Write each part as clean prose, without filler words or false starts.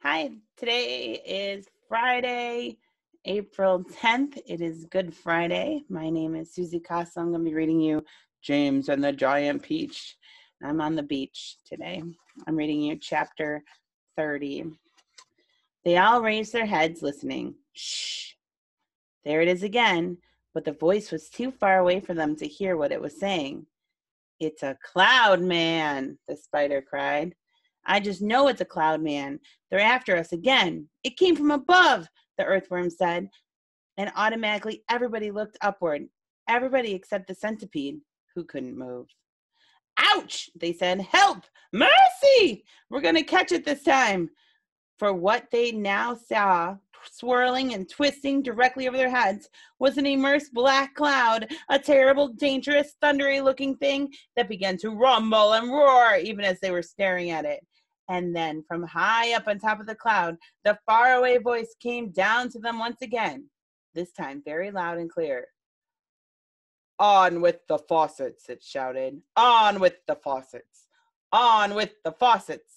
Hi, today is Friday, April 10th. It is Good Friday. My name is Susie Costa. I'm going to be reading you James and the Giant Peach. I'm on the beach today. I'm reading you chapter 30. They all raised their heads, listening. Shh! There it is again, but the voice was too far away for them to hear what it was saying. It's a cloud man, the spider cried. I just know it's a cloud man. They're after us again. It came from above, the earthworm said, and automatically everybody looked upward. Everybody except the centipede, who couldn't move. Ouch, they said. Help! Mercy! We're going to catch it this time. For what they now saw, swirling and twisting directly over their heads, was an immersed black cloud, a terrible, dangerous, thundery-looking thing that began to rumble and roar even as they were staring at it. And then, from high up on top of the cloud, the faraway voice came down to them once again, this time very loud and clear. On with the faucets, it shouted. On with the faucets. On with the faucets.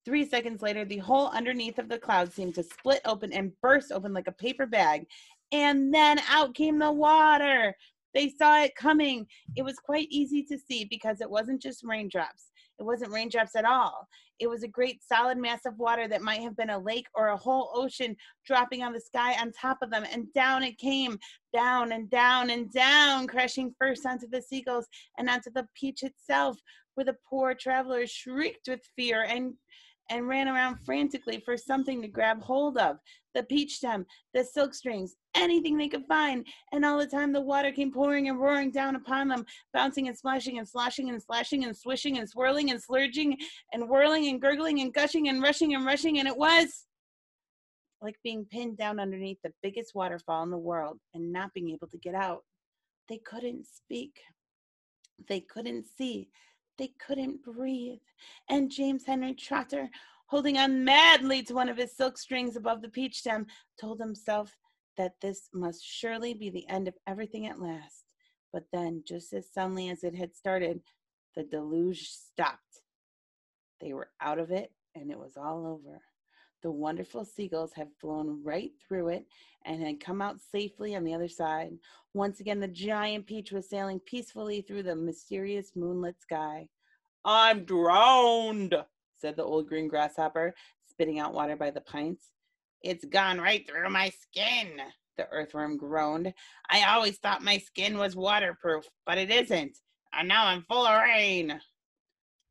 3 seconds later, the hole underneath of the cloud seemed to split open and burst open like a paper bag. And then out came the water. They saw it coming. It was quite easy to see because it wasn't just raindrops. It wasn't raindrops at all. It was a great solid mass of water that might have been a lake or a whole ocean dropping on the sky on top of them. And down it came, down and down and down, crashing first onto the seagulls and onto the peach itself, where the poor travelers shrieked with fear and ran around frantically for something to grab hold of. The peach stem, the silk strings, anything they could find. And all the time the water came pouring and roaring down upon them, bouncing and splashing and sloshing and slashing and swishing and swirling and slurging and whirling and gurgling and gushing and rushing and rushing. And it was like being pinned down underneath the biggest waterfall in the world and not being able to get out. They couldn't speak. They couldn't see. They couldn't breathe. And James Henry Trotter, holding on madly to one of his silk strings above the peach stem, told himself that this must surely be the end of everything at last. But then, just as suddenly as it had started, the deluge stopped. They were out of it, and it was all over. The wonderful seagulls had flown right through it and had come out safely on the other side. Once again, the giant peach was sailing peacefully through the mysterious moonlit sky. I'm drowned, said the old green grasshopper, spitting out water by the pints. It's gone right through my skin, the earthworm groaned. I always thought my skin was waterproof, but it isn't, and now I'm full of rain.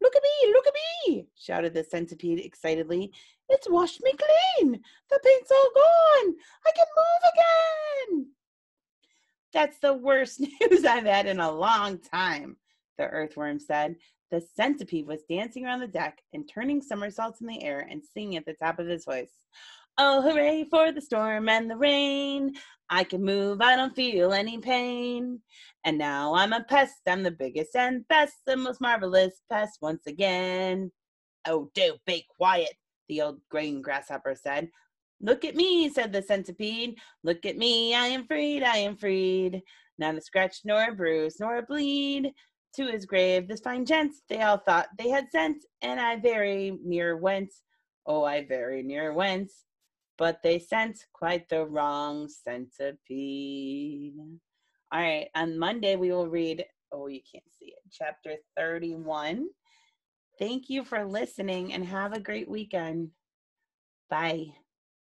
Look at me, shouted the centipede excitedly. It's washed me clean. The paint's all gone. I can move again. That's the worst news I've had in a long time, the earthworm said. The centipede was dancing around the deck and turning somersaults in the air and singing at the top of his voice. Oh, hooray for the storm and the rain. I can move, I don't feel any pain. And now I'm a pest, I'm the biggest and best, the most marvelous pest once again. Oh, do be quiet, the old green grasshopper said. Look at me, said the centipede. Look at me, I am freed, I am freed. Not a scratch, nor a bruise, nor a bleed. To his grave, this fine gent, they all thought they had sent, and I very near went. Oh, I very near went. But they sent quite the wrong centipede. All right, on Monday we will read, oh, you can't see it, chapter 31. Thank you for listening and have a great weekend. Bye.